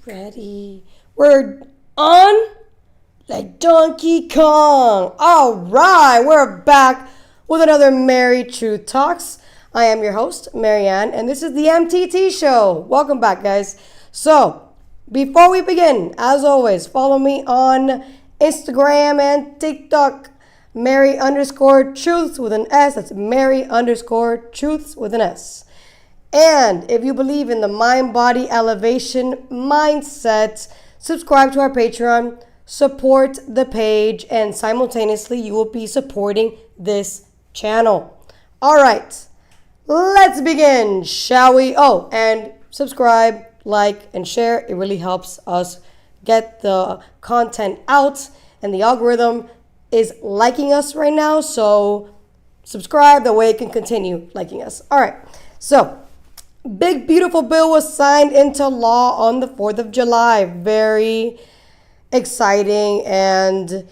Ready. We're on like Donkey Kong. All right, we're back with another Mary Truth Talks. I am your host, Marianne, and this is the MTT Show. Welcome back, guys. So, before we begin, as always, follow me on Instagram and TikTok, Mary_Truths with an S. That's Mary_Truths with an S. And if you believe in the mind-body elevation mindset, subscribe to our Patreon, support the page, and simultaneously you will be supporting this channel. All right, let's begin, shall we? Oh, and subscribe, like, and share. It really helps us get the content out, and the algorithm is liking us right now, so subscribe, that way it can continue liking us. All right, so big beautiful bill was signed into law on the 4th of July. Very exciting and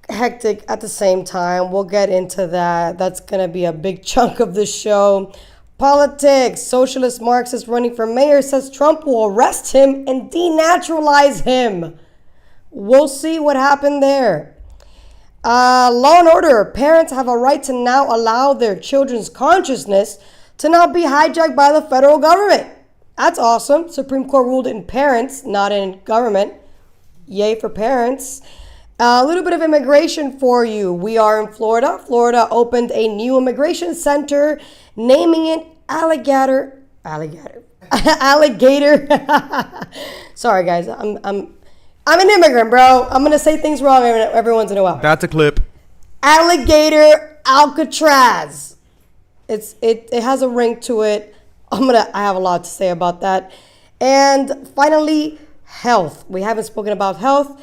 hectic at the same time. We'll get into that. That's going to be a big chunk of the show. Politics. Socialist Marxist running for mayor says Trump will arrest him and denaturalize him. We'll see what happened there. Law and order. Parents have a right to now allow their children's consciousness to not be hijacked by the federal government. That's awesome. Supreme Court ruled in parents, not in government. Yay for parents. A little bit of immigration for you. We are in Florida. Florida opened a new immigration center, naming it Alligator. Sorry, guys. I'm an immigrant, bro. I'm gonna say things wrong every once in a while. That's a clip. Alligator Alcatraz. It has a ring to it. I have a lot to say about that. And finally, health. We haven't spoken about health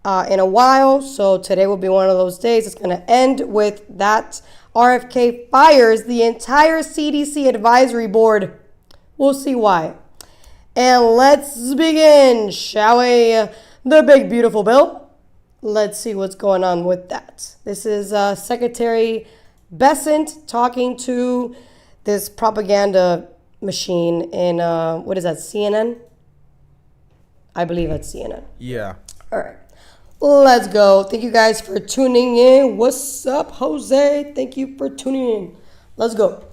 in a while, so today will be one of those days. It's going to end with that. RFK fires the entire CDC advisory board. We'll see why. And let's begin, shall we? The big beautiful bill. Let's see what's going on with that. This is Secretary Bessent talking to this propaganda machine in, what is that, CNN? I believe that's CNN. Yeah. All right. Let's go. Thank you guys for tuning in. What's up, Jose? Thank you for tuning in. Let's go.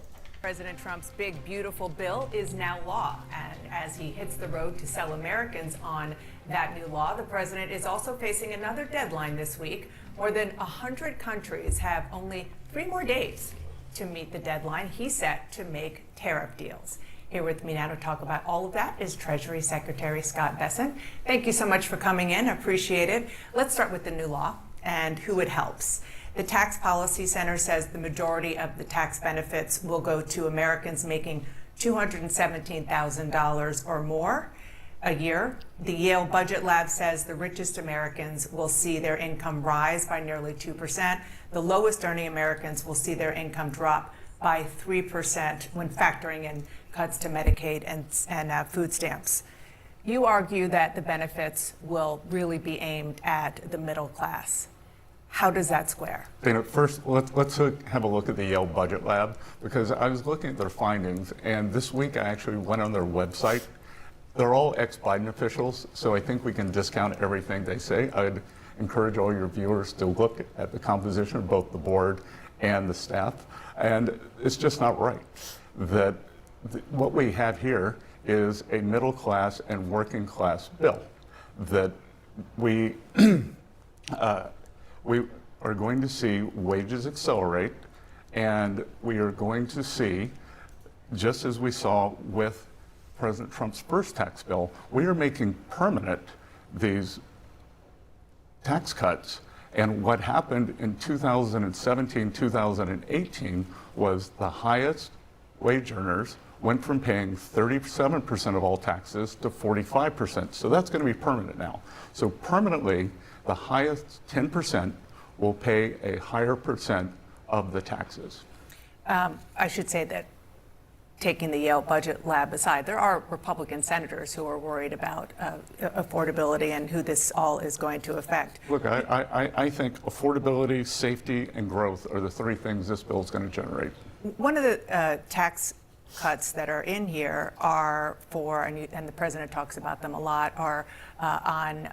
President Trump's big, beautiful bill is now law. And as he hits the road to sell Americans on that new law, the president is also facing another deadline this week. More than 100 countries have only 3 more days to meet the deadline he set to make tariff deals. Here with me now to talk about all of that is Treasury Secretary Scott Bessent. Thank you so much for coming in. I appreciate it. Let's start with the new law and who it helps. The Tax Policy Center says the majority of the tax benefits will go to Americans making $217,000 or more a year. The Yale Budget Lab says the richest Americans will see their income rise by nearly 2%. The lowest earning Americans will see their income drop by 3% when factoring in cuts to Medicaid and food stamps. You argue that the benefits will really be aimed at the middle class. How does that square? First, let's have a look at the Yale Budget Lab, because I was looking at their findings, and this week I actually went on their website. They're all ex-Biden officials, so I think we can discount everything they say. I'd encourage all your viewers to look at the composition of both the board and the staff, and it's just not right. What we have here is a middle class and working class bill that we are going to see wages accelerate, and we are going to see, just as we saw with President Trump's first tax bill, we are making permanent these tax cuts. And what happened in 2017, 2018 was the highest wage earners went from paying 37% of all taxes to 45%. So that's going to be permanent now. So permanently, the highest 10% will pay a higher percent of the taxes. I should say that, taking the Yale Budget Lab aside, there are Republican senators who are worried about affordability and who this all is going to affect. Look, I think affordability, safety, and growth are the 3 things this bill is going to generate. One of the tax cuts that are in here are for, and the president talks about them a lot, are on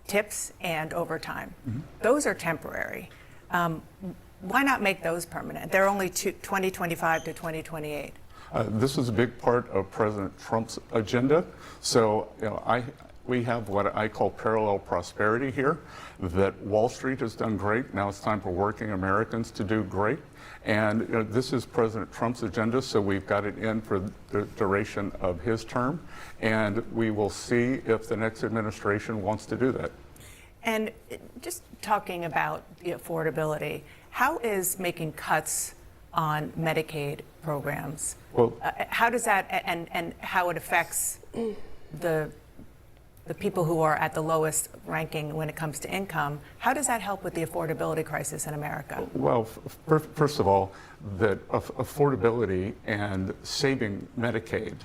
tips and overtime. Those are temporary. Why not make those permanent? They're only 2025 to 2028. This is a big part of President Trump's agenda. So, we have what I call parallel prosperity here, that Wall Street has done great. Now it's time for working Americans to do great. And this is President Trump's agenda, so we've got it in for the duration of his term. And we will see if the next administration wants to do that. And just talking about the affordability, how is making cuts on Medicaid programs, how does that, and how it affects the people who are at the lowest ranking when it comes to income, how does that help with the affordability crisis in America? Well, first of all, that affordability and saving Medicaid,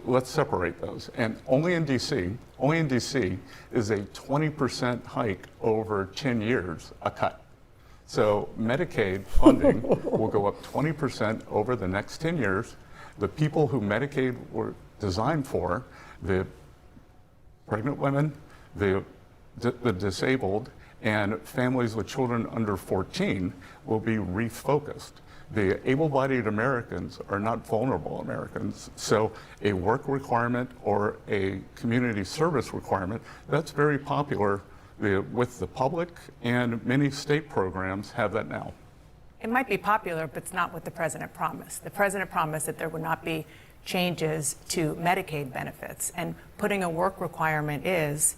let's separate those. And only in DC is a 20% hike over 10 years a cut. So Medicaid funding will go up 20% over the next 10 years. The people who Medicaid were designed for, the pregnant women, the disabled, and families with children under 14 will be refocused. The able-bodied Americans are not vulnerable Americans. So a work requirement or a community service requirement, that's very popular with the public, and many state programs have that now. It might be popular, but it's not what the president promised. The president promised that there would not be changes to Medicaid benefits, and putting a work requirement is,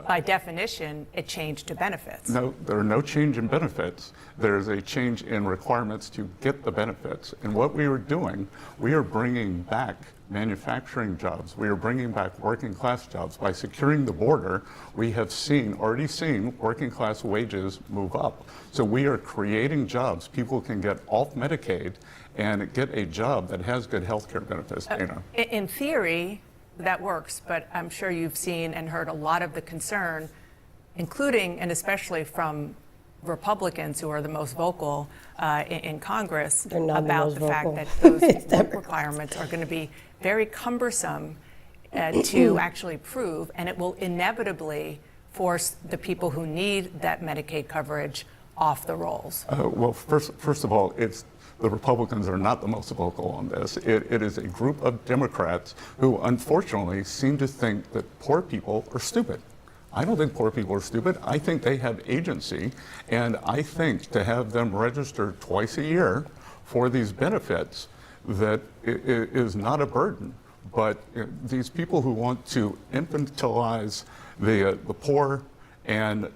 by definition, a change to benefits. No, there are no change in benefits. There's a change in requirements to get the benefits. And what we are doing, we are bringing back manufacturing jobs. We are bringing back working class jobs. By securing the border, we have already seen working class wages move up. So we are creating jobs. People can get off Medicaid and get a job that has good health care benefits. In theory, that works, but I'm sure you've seen and heard a lot of the concern, including and especially from Republicans who are the most vocal in Congress about the fact that those work requirements are going to be very cumbersome to actually prove, and it will inevitably force the people who need that Medicaid coverage off the rolls. Well, first of all, the Republicans are not the most vocal on this. It is a group of Democrats who unfortunately seem to think that poor people are stupid. I don't think poor people are stupid. I think they have agency, and I think to have them register twice a year for these benefits, that it is not a burden. But these people who want to infantilize the poor and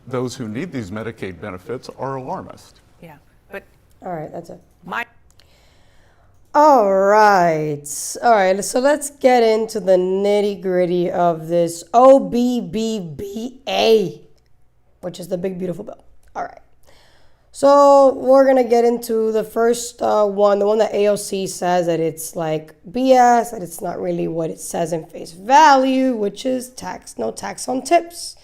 those who need these Medicaid benefits are alarmist. Yeah, but all right, that's it. All right, so let's get into the nitty gritty of this OBBBA, which is the big beautiful bill. All right, so we're gonna get into the first one, the one that AOC says that it's like BS, that it's not really what it says in face value, which is no tax on tips.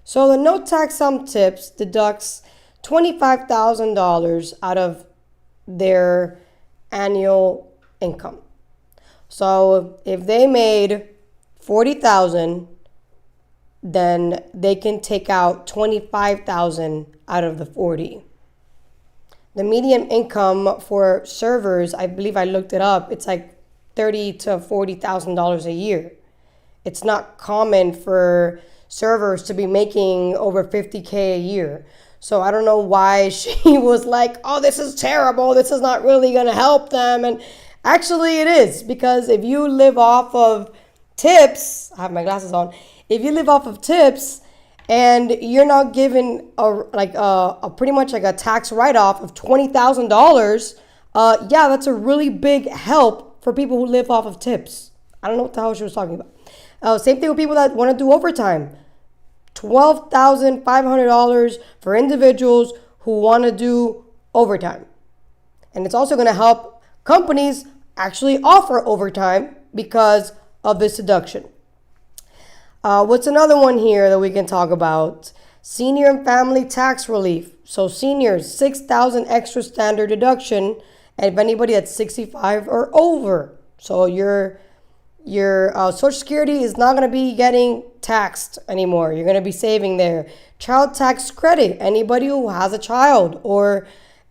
So the no tax on tips deducts $25,000 out of their annual income. So if they made $40,000, then they can take out $25,000 out of the 40. The median income for servers, I believe I looked it up, it's like $30,000 to $40,000 a year. It's not common for servers to be making over $50K a year. So I don't know why she was like, oh, this is terrible. This is not really going to help them. And actually it is, because if you live off of tips, I have my glasses on. If you live off of tips and you're not given a pretty much like a tax write-off of $20,000, yeah, that's a really big help for people who live off of tips. I don't know what the hell she was talking about. Same thing with people that want to do overtime. $12,500 for individuals who want to do overtime. And it's also going to help companies actually offer overtime because of this deduction. What's another one here that we can talk about? Senior and family tax relief. So seniors, $6,000 extra standard deduction, and if anybody that's 65 or over. So your Social Security is not going to be getting taxed anymore. You're going to be saving there. Child tax credit. Anybody who has a child or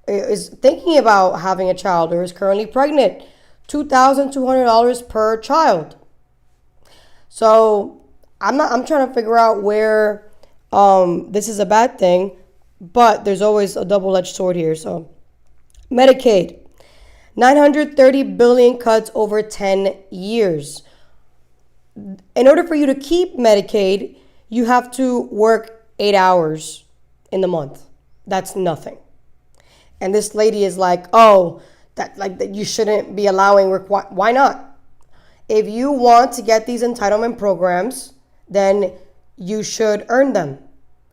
is thinking about having a child or is currently pregnant, $2,200 per child. So I'm trying to figure out where this is a bad thing, but there's always a double-edged sword here. So Medicaid, 930 billion cuts over 10 years. In order for you to keep Medicaid, you have to work 8 hours in the month. That's nothing. And this lady is like, oh, that you shouldn't be allowing. Why not? If you want to get these entitlement programs, then you should earn them.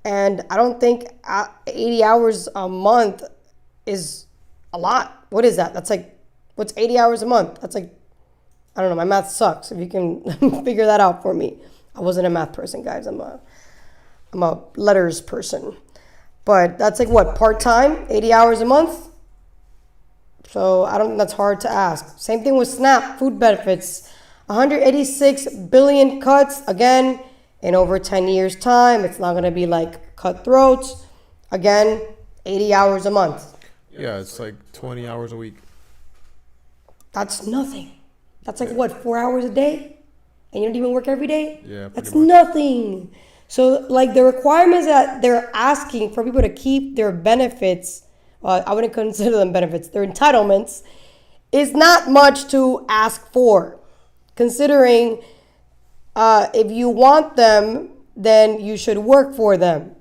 And I don't think 80 hours a month is a lot. What is that? That's like, what's 80 hours a month? That's like, I don't know. My math sucks. If you can figure that out for me. I wasn't a math person, guys. I'm a letters person. But that's like what, part-time, 80 hours a month? So I don't think that's hard to ask. Same thing with SNAP, food benefits. 186 billion cuts, again, in over 10 years' time. It's not going to be like cutthroats. Again, 80 hours a month. Yeah, it's like 20 hours a week. That's nothing. That's like what, 4 hours a day? And you don't even work every day? Yeah, that's pretty much. nothing. So like the requirements that they're asking for people to keep their benefits, I wouldn't consider them benefits, their entitlements, is not much to ask for. Considering if you want them, then you should work for them.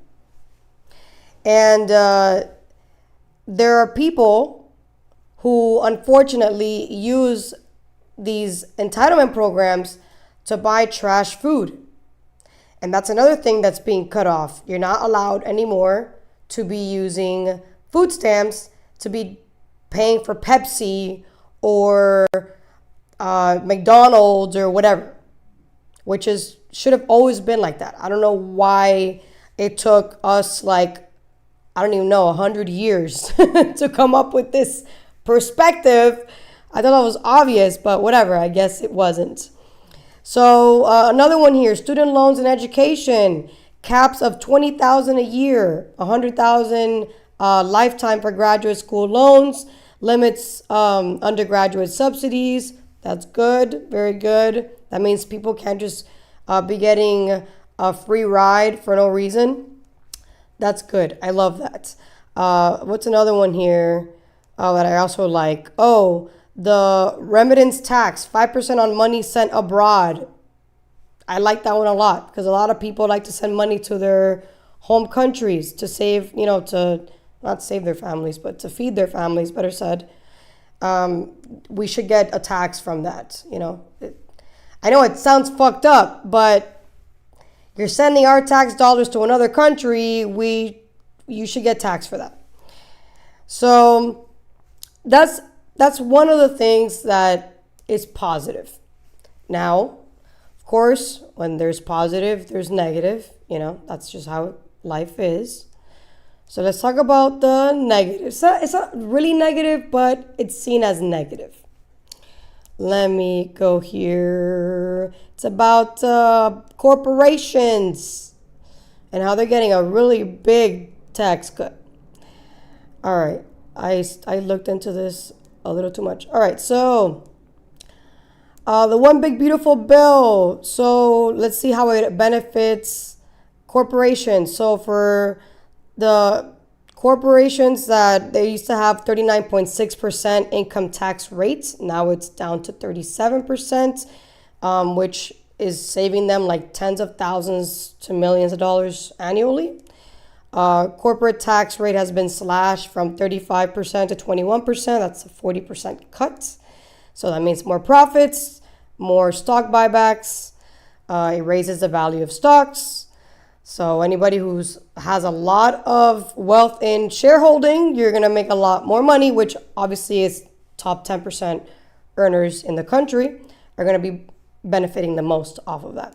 And there are people who unfortunately use these entitlement programs to buy trash food. And that's another thing that's being cut off. You're not allowed anymore to be using food stamps to be paying for Pepsi or McDonald's or whatever, which should have always been like that. I don't know why it took us 100 years to come up with this perspective. I thought that was obvious, but whatever, I guess it wasn't. So another one here, student loans and education, caps of $20,000 a year, $100,000 lifetime for graduate school loans, limits undergraduate subsidies. That's good, very good. That means people can't just be getting a free ride for no reason. That's good. I love that. What's another one here that I also like? Oh, the remittance tax, 5% on money sent abroad. I like that one a lot because a lot of people like to send money to their home countries to save, to not save their families, but to feed their families, better said. We should get a tax from that, I know it sounds fucked up, but you're sending our tax dollars to another country, you should get taxed for that. So that's one of the things that is positive. Now, of course, when there's positive, there's negative. That's just how life is. So let's talk about the negative. It's not really negative, but it's seen as negative. Let me go here. It's about corporations and how they're getting a really big tax cut. All right. I looked into this a little too much. All right. So the one big beautiful bill. So let's see how it benefits corporations. So for the corporations that they used to have 39.6% income tax rates, now it's down to 37%, which is saving them like tens of thousands to millions of dollars annually. Corporate tax rate has been slashed from 35% to 21%. That's a 40% cut. So that means more profits, more stock buybacks. It raises the value of stocks. So anybody who has a lot of wealth in shareholding, you're going to make a lot more money, which obviously is top 10% earners in the country are going to be benefiting the most off of that.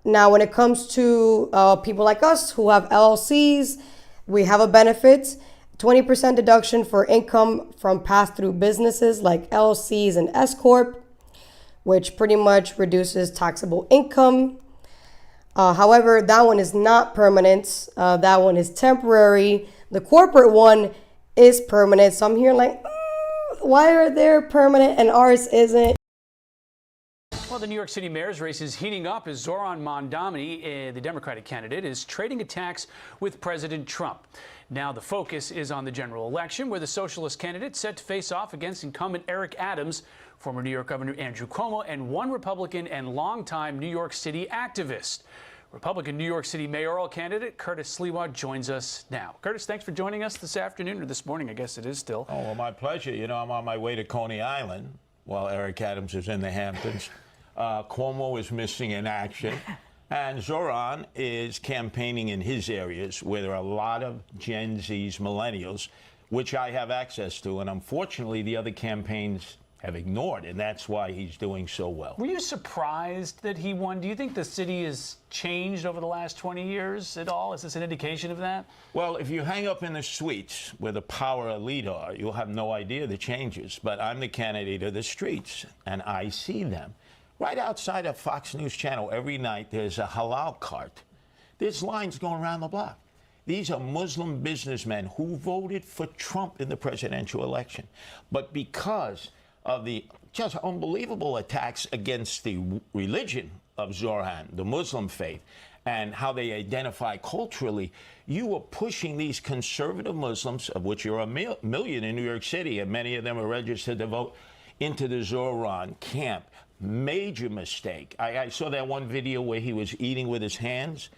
Now, when it comes to people like us who have LLCs, we have a benefit. 20% deduction for income from pass-through businesses like LLCs and S Corp, which pretty much reduces taxable income. However, that one is not permanent. That one is temporary. The corporate one is permanent. So I'm hearing like, why are they permanent and ours isn't? Well, the New York City mayor's race is heating up as Zohran Mamdani, the Democratic candidate, is trading attacks with President Trump. Now the focus is on the general election, where the socialist candidate set to face off against incumbent Eric Adams, former New York Governor Andrew Cuomo, and one Republican and longtime New York City activist. Republican New York City mayoral candidate Curtis Sliwa joins us now. Curtis, thanks for joining us this afternoon, or this morning, I guess it is still. Oh, well, my pleasure. You know, I'm on my way to Coney Island while Eric Adams is in the Hamptons. Cuomo is missing in action. And Zohran is campaigning in his areas where there are a lot of Gen Zs, millennials, which I have access to. And unfortunately, the other campaigns have ignored, and that's why he's doing so well. Were you surprised that he won? Do you think the city has changed over the last 20 years at all? Is this an indication of that? Well, if you hang up in the suites where the power elite are, you'll have no idea the changes. But I'm the candidate of the streets, and I see them. Right outside of Fox News Channel, every night there's a halal cart. There's lines going around the block. These are Muslim businessmen who voted for Trump in the presidential election. But because of the just unbelievable attacks against the religion of Zohran, the Muslim faith, and how they identify culturally, you are pushing these conservative Muslims, of which you're a million in New York City, and many of them are registered to vote, into the Zohran camp. Major mistake. I saw that one video where he was eating with his hands.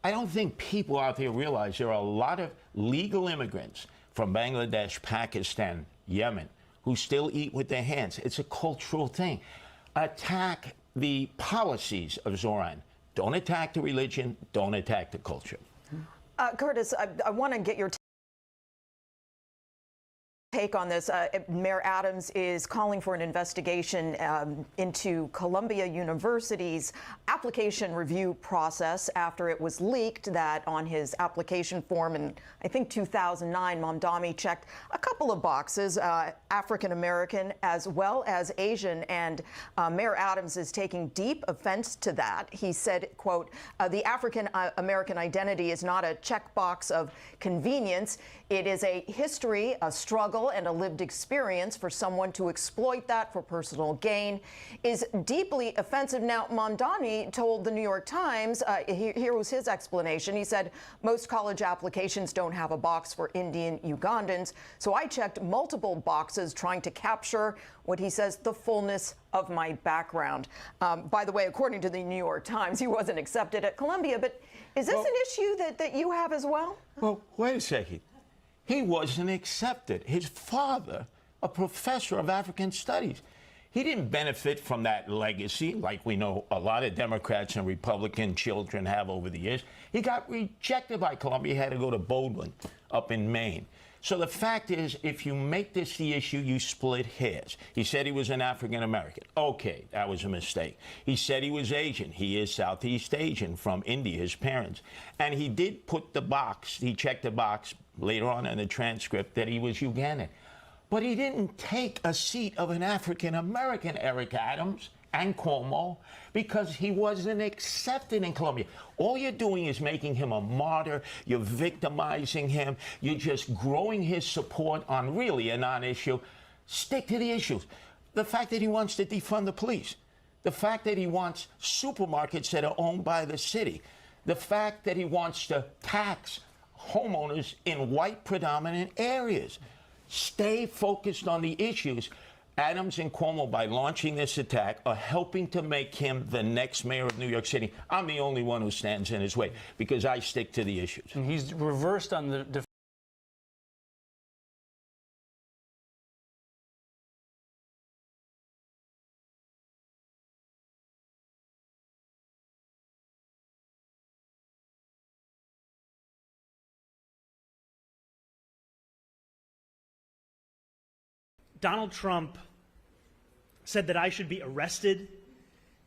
I don't think people out there realize there are a lot of legal immigrants from Bangladesh, Pakistan, Yemen, who still eat with their hands. It's a cultural thing. Attack the policies of Zohran. Don't attack the religion. Don't attack the culture. Curtis, I want to get your take on this. Mayor Adams is calling for an investigation into Columbia University's application review process after it was leaked that on his application form in, I think, 2009, Mamdani checked a couple of boxes, African American as well as Asian, and Mayor Adams is taking deep offense to that. He said, quote, the African American identity is not a checkbox of convenience. It is a history, a struggle, and a lived experience. For someone to exploit that for personal gain is deeply offensive. Now, Mamdani told the New York Times, here was his explanation. He said, most college applications don't have a box for Indian Ugandans, so I checked multiple boxes trying to capture what he says the fullness of my background. By the way, according to the New York Times, he wasn't accepted at Columbia, but is this an issue that you have as well? Well, wait a second. He wasn't accepted. His father, a professor of African studies, he didn't benefit from that legacy like we know a lot of Democrats and Republican children have over the years. He got rejected by Columbia. He had to go to Bowdoin up in Maine. So the fact is, if you make this the issue, you split hairs. He said he was an African American. Okay, that was a mistake. He said he was Asian. He is Southeast Asian from India, his parents. And he did put the box, he checked the box later on in the transcript that he was Ugandan. But he didn't take a seat of an African American, Eric Adams and Cuomo, because he wasn't accepted in Columbia. All you're doing is making him a martyr. You're victimizing him. You're just growing his support on really a non-issue. Stick to the issues. The fact that he wants to defund the police. The fact that he wants supermarkets that are owned by the city. The fact that he wants to tax homeowners in white predominant areas. Stay focused on the issues. Adams and Cuomo, by launching this attack, are helping to make him the next mayor of New York City. I'm the only one who stands in his way because I stick to the issues. And he's reversed on the Donald Trump said that I should be arrested.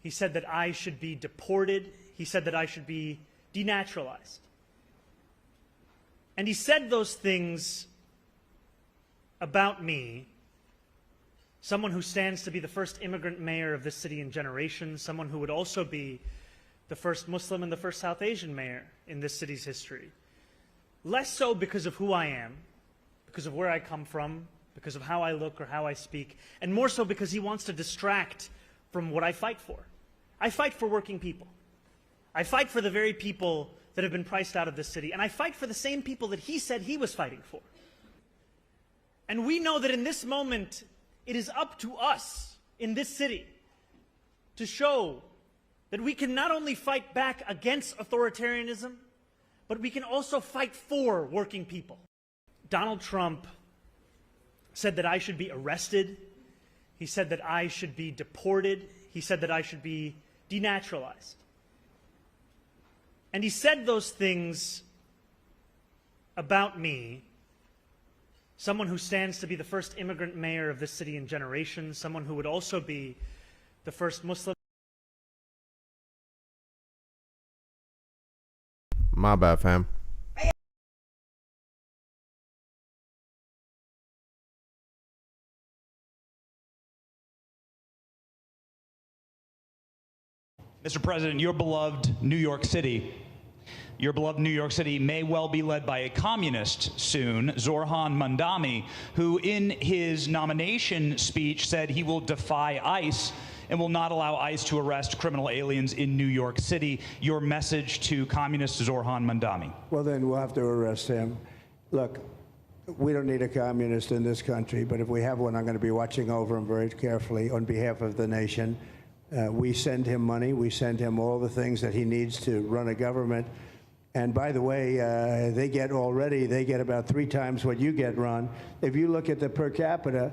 He said that I should be deported. He said that I should be denaturalized. And he said those things about me, someone who stands to be the first immigrant mayor of this city in generations, someone who would also be the first Muslim and the first South Asian mayor in this city's history. Less so because of who I am, because of where I come from, because of how I look or how I speak, and more so because he wants to distract from what I fight for. I fight for working people. I fight for the very people that have been priced out of this city, and I fight for the same people that he said he was fighting for. And we know that in this moment, it is up to us in this city to show that we can not only fight back against authoritarianism, but we can also fight for working people. Donald Trump said that I should be arrested. He said that I should be deported. He said that I should be denaturalized. And he said those things about me, someone who stands to be the first immigrant mayor of this city in generations, someone who would also be the first Muslim. My bad, fam. Mr. President, your beloved New York City may well be led by a communist soon, Zoran Mandami, who in his nomination speech said he will defy ICE and will not allow ICE to arrest criminal aliens in New York City. Your message to communist Zoran Mandami. Well, then we'll have to arrest him. Look, we don't need a communist in this country, but if we have one, I'm going to be watching over him very carefully on behalf of the nation. We send him money. We send him all the things that he needs to run a government. And by the way, they get about 3 times what you get, Ron. If you look at the per capita,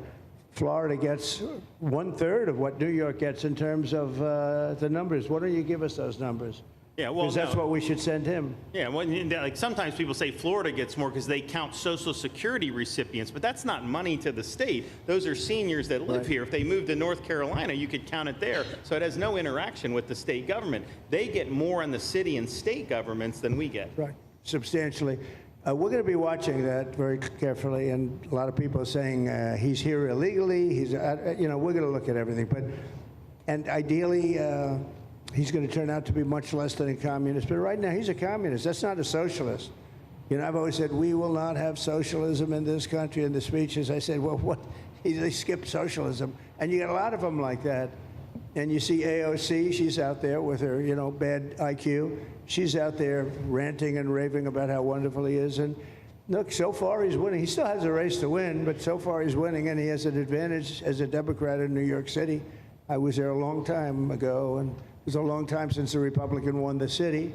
Florida gets 1/3 of what New York gets in terms of the numbers. Why don't you give us those numbers? Yeah, well, because that's what we should send him. Yeah, well, like sometimes people say Florida gets more because they count Social Security recipients, but that's not money to the state. Those are seniors that live here. If they moved to North Carolina, you could count it there. So it has no interaction with the state government. They get more in the city and state governments than we get. Right, substantially. We're going to be watching that very carefully, and a lot of people are saying he's here illegally. We're going to look at everything, and ideally. He's going to turn out to be much less than a communist. But right now, he's a communist. That's not a socialist. I've always said, we will not have socialism in this country. In the speeches, I said, well, what? They skipped socialism. And you got a lot of them like that. And you see AOC, she's out there with her, bad IQ. She's out there ranting and raving about how wonderful he is. And look, so far he's winning. He still has a race to win, but so far he's winning, and he has an advantage as a Democrat in New York City. I was there a long time ago, and it was a long time since a Republican won the city.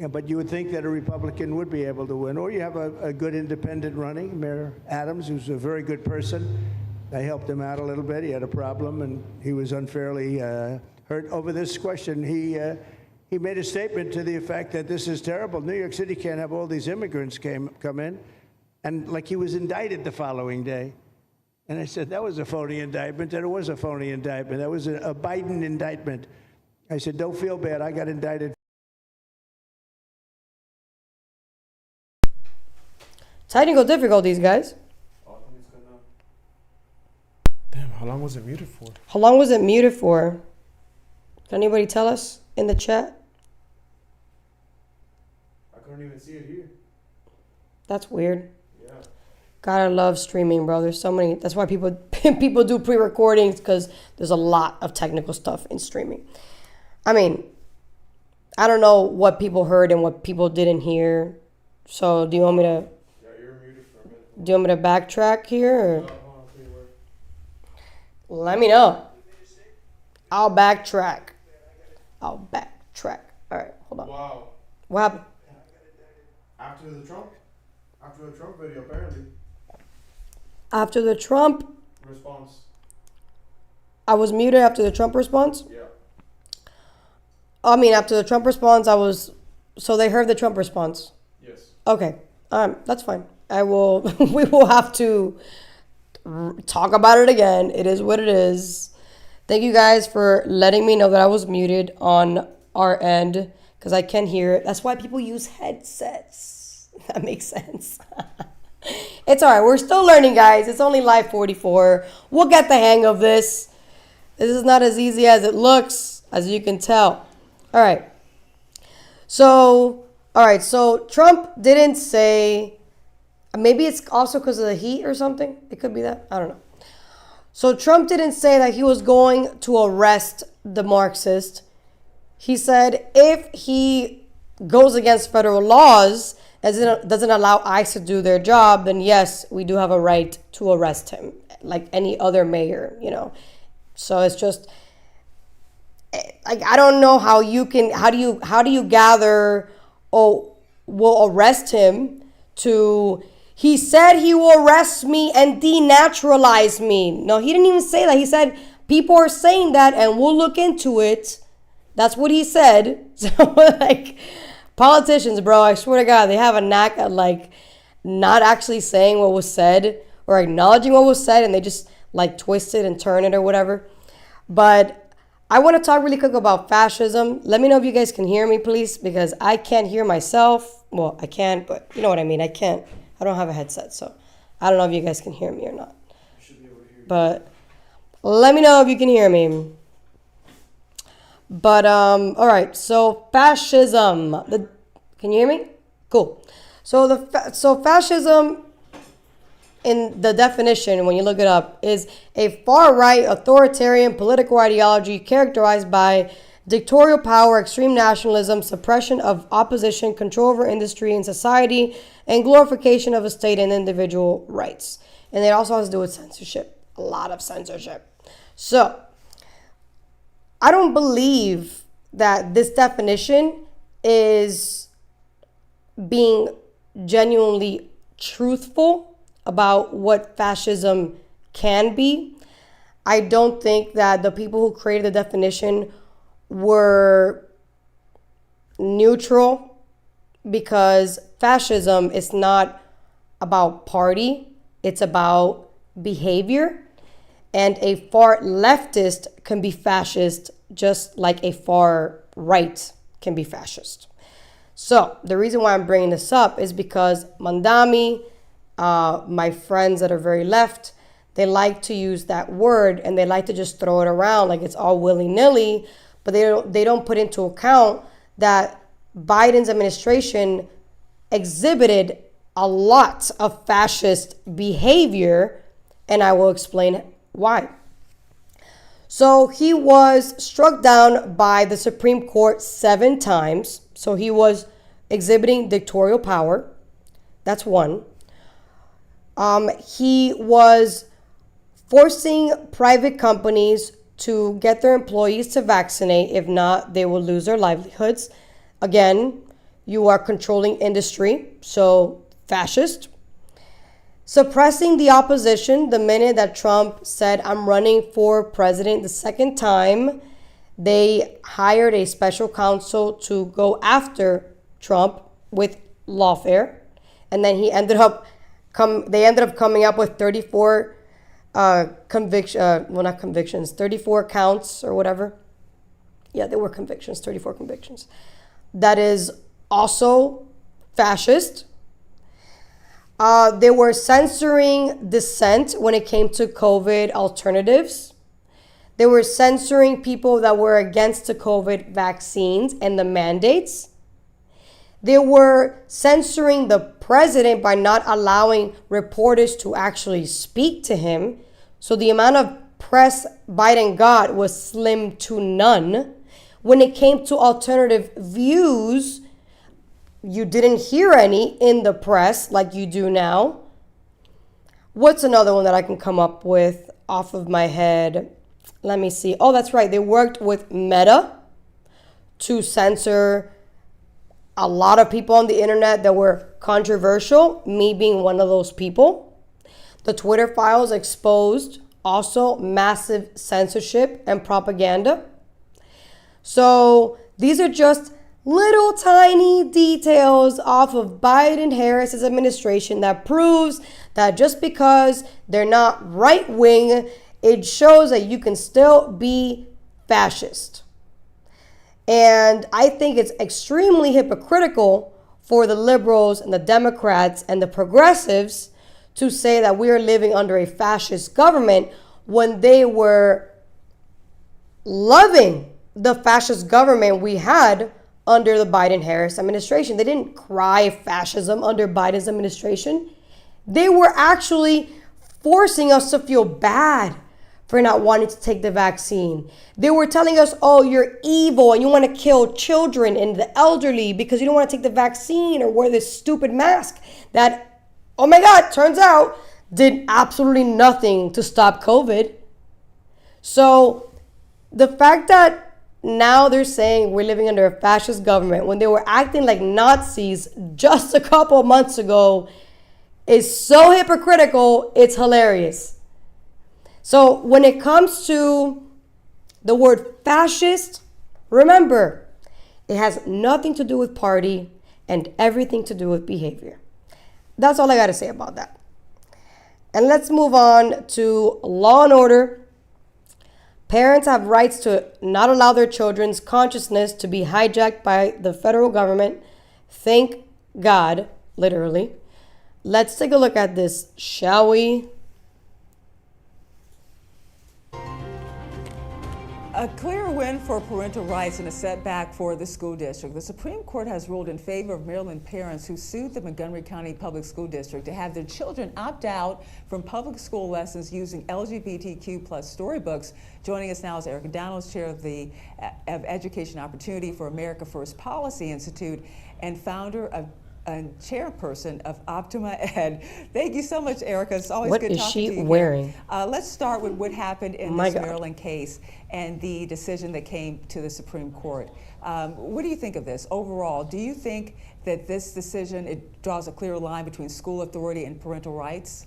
But you would think that a Republican would be able to win. Or you have a good independent running, Mayor Adams, who's a very good person. I helped him out a little bit. He had a problem, and he was unfairly hurt over this question. He made a statement to the effect that this is terrible. New York City can't have all these immigrants come in. And like he was indicted the following day. And I said, that was a phony indictment. And it was a phony indictment. That was a Biden indictment. I said, don't feel bad. I got indicted. Technical difficulties, guys. Damn, how long was it muted for? How long was it muted for? Can anybody tell us in the chat? I couldn't even see it here. That's weird. Yeah. Gotta love streaming, bro. There's so many. That's why people people do pre-recordings, because there's a lot of technical stuff in streaming. I mean, I don't know what people heard and what people didn't hear. So do you want me to? Yeah, you're muted for a minute. Do you want me to backtrack here? Or? Let me know. I'll backtrack. All right, hold on. Wow. What happened? After the Trump video, apparently. After the Trump Response. I was muted after the Trump response? Yeah. I mean, after the Trump response, so they heard the Trump response? Yes. Okay. That's fine. We will have to talk about it again. It is what it is. Thank you guys for letting me know that I was muted on our end, because I can hear it. That's why people use headsets. That makes sense. It's all right. We're still learning, guys. It's only live 44. We'll get the hang of this. This is not as easy as it looks, as you can tell. All right. So Trump didn't say, maybe it's also because of the heat or something. It could be that. I don't know. So Trump didn't say that he was going to arrest the Marxist. He said if he goes against federal laws, as it doesn't allow ICE to do their job, then yes, we do have a right to arrest him, like any other mayor, you know. So it's just, like, I don't know how do you gather, oh, we'll arrest him, to, he said he will arrest me and denaturalize me. No, he didn't even say that. He said people are saying that and we'll look into it. That's what he said. So, like, politicians, bro, I swear to God, they have a knack at, like, not actually saying what was said or acknowledging what was said, and they just, like, twist it and turn it or whatever. But I want to talk really quick about fascism. Let me know if you guys can hear me, please, because I can't hear myself. Well, I can, but you know what I mean. I can't. I don't have a headset, so I don't know if you guys can hear me or not. But let me know if you can hear me. But, all right, so fascism, can you hear me? Cool. So fascism, in the definition, when you look it up, is a far-right authoritarian political ideology characterized by dictatorial power, extreme nationalism, suppression of opposition, control over industry and society, and glorification of a state and individual rights. And it also has to do with censorship, a lot of censorship. So, I don't believe that this definition is being genuinely truthful about what fascism can be. I don't think that the people who created the definition were neutral, because fascism is not about party, it's about behavior. And a far leftist can be fascist just like a far right can be fascist. So the reason why I'm bringing this up is because Mandami, my friends that are very left, they like to use that word and they like to just throw it around like it's all willy-nilly, but they don't put into account that Biden's administration exhibited a lot of fascist behavior, and I will explain why. So he was struck down by the Supreme Court 7 times. So he was exhibiting dictatorial power. That's one. He was forcing private companies to get their employees to vaccinate. If not, they will lose their livelihoods. Again, you are controlling industry, so fascist. Suppressing the opposition. The minute that Trump said, I'm running for president the second time, they hired a special counsel to go after Trump with lawfare. And then they ended up coming up with 34 34 counts or whatever. Yeah, they were convictions, 34 convictions. That is also fascist. They were censoring dissent when it came to COVID alternatives. They were censoring people that were against the COVID vaccines and the mandates. They were censoring the president by not allowing reporters to actually speak to him. So the amount of press Biden got was slim to none. When it came to alternative views, you didn't hear any in the press like you do now. What's another one that I can come up with off of my head? Let me see. Oh, that's right. They worked with Meta to censor a lot of people on the internet that were controversial, me being one of those people. The Twitter files exposed also massive censorship and propaganda. So these are just little tiny details off of Biden-Harris's administration that proves that just because they're not right-wing, it shows that you can still be fascist. And I think it's extremely hypocritical for the liberals and the Democrats and the progressives to say that we are living under a fascist government when they were loving the fascist government we had under the Biden-Harris administration. They didn't cry fascism under Biden's administration. They were actually forcing us to feel bad for not wanting to take the vaccine. They were telling us, oh, you're evil and you want to kill children and the elderly because you don't want to take the vaccine or wear this stupid mask that, oh my God, turns out did absolutely nothing to stop COVID. So the fact that now they're saying we're living under a fascist government when they were acting like Nazis just a couple of months ago is so hypocritical, it's hilarious. So when it comes to the word fascist, remember, it has nothing to do with party and everything to do with behavior. That's all I got to say about that. And let's move on to law and order. Parents have rights to not allow their children's consciousness to be hijacked by the federal government. Thank God, literally. Let's take a look at this, shall we? A clear win for parental rights and a setback for the school district. The Supreme Court has ruled in favor of Maryland parents who sued the Montgomery County Public School District to have their children opt out from public school lessons using LGBTQ plus storybooks. Joining us now is Erica Dowdles, chair of the Education Opportunity for America First Policy Institute and founder of and chairperson of Optima Ed. Thank you so much, Erica. It's always What good is talking to she you. wearing? Let's start with what happened in Oh my this God. Maryland case and the decision that came to the Supreme Court. What do you think of this overall? Do you think that this decision, it draws a clear line between school authority and parental rights?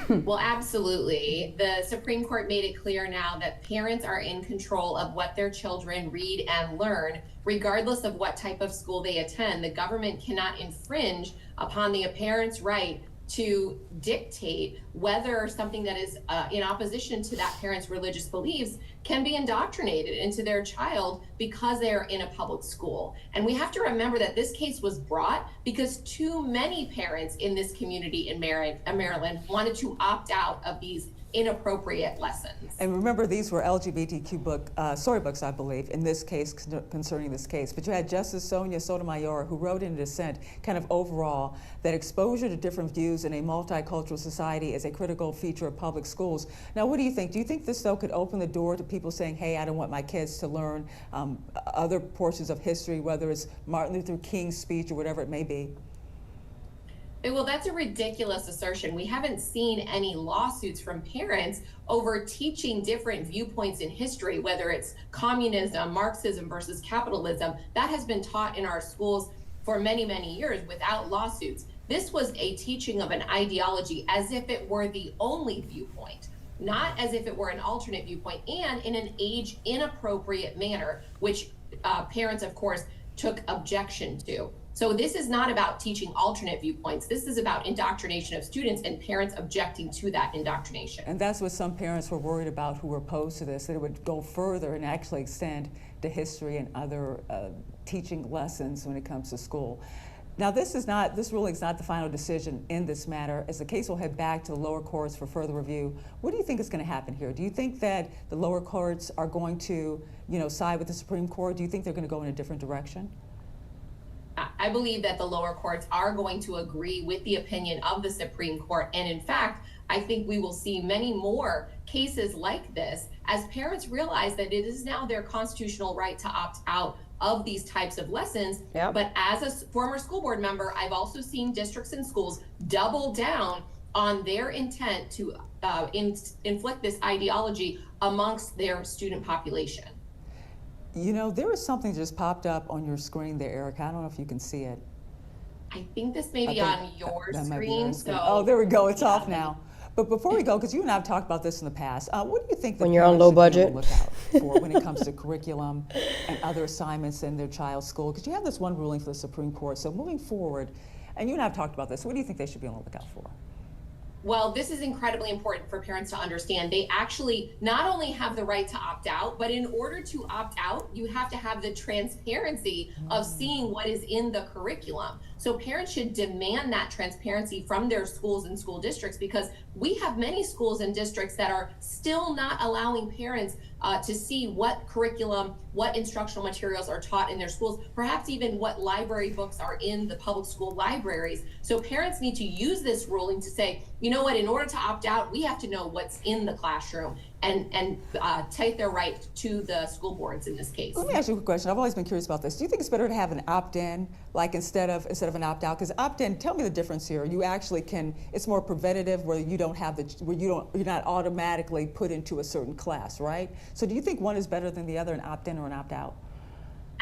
Well, absolutely. The Supreme Court made it clear now that parents are in control of what their children read and learn, regardless of what type of school they attend. The government cannot infringe upon the parent's right to dictate whether something that is in opposition to that parent's religious beliefs can be indoctrinated into their child because they are in a public school. And we have to remember that this case was brought because too many parents in this community in Maryland wanted to opt out of these inappropriate lessons. And remember, these were LGBTQ storybooks, I believe, in this case, concerning this case. But you had Justice Sonia Sotomayor, who wrote in dissent, kind of overall, that exposure to different views in a multicultural society is a critical feature of public schools. Now, what do you think? Do you think this, though, could open the door to people saying, hey, I don't want my kids to learn other portions of history, whether it's Martin Luther King's speech or whatever it may be? Well, that's a ridiculous assertion. We haven't seen any lawsuits from parents over teaching different viewpoints in history, whether it's communism, Marxism versus capitalism. That has been taught in our schools for many, many years without lawsuits. This was a teaching of an ideology as if it were the only viewpoint, not as if it were an alternate viewpoint, and in an age inappropriate manner, which parents, of course, took objection to. So this is not about teaching alternate viewpoints. This is about indoctrination of students and parents objecting to that indoctrination. And that's what some parents were worried about who were opposed to this, that it would go further and actually extend to history and other teaching lessons when it comes to school. Now, this ruling is not the final decision in this matter, as the case will head back to the lower courts for further review. What do you think is going to happen here? Do you think that the lower courts are going to, side with the Supreme Court? Do you think they're going to go in a different direction? I believe that the lower courts are going to agree with the opinion of the Supreme Court. And in fact, I think we will see many more cases like this as parents realize that it is now their constitutional right to opt out of these types of lessons. Yep. But as a former school board member, I've also seen districts and schools double down on their intent to inflict this ideology amongst their student population. There was something that just popped up on your screen there, Erica. I don't know if you can see it. I think this may be on your That might be screen. your screen. So Oh, there we go. It's off now. But before we go, because you and I have talked about this in the past, what do you think When you're on low budget? look out for when it comes to curriculum and other assignments in their child's school? Because you have this one ruling for the Supreme Court. So moving forward, and you and I have talked about this, what do you think they should be on the lookout for? Well, this is incredibly important for parents to understand. They actually not only have the right to opt out, but in order to opt out, you have to have the transparency of seeing what is in the curriculum. So parents should demand that transparency from their schools and school districts, because we have many schools and districts that are still not allowing parents to see what curriculum, what instructional materials are taught in their schools, perhaps even what library books are in the public school libraries. So parents need to use this ruling to say, you know what, in order to opt out, we have to know what's in the classroom and take their right to the school boards in this case. Let me ask you a quick question. I've always been curious about this. Do you think it's better to have an opt-in, like instead of an opt-out? Because opt-in, tell me the difference here. You actually can. It's more preventative, where you don't have you're not automatically put into a certain class, right? So do you think one is better than the other, an opt-in or an opt-out?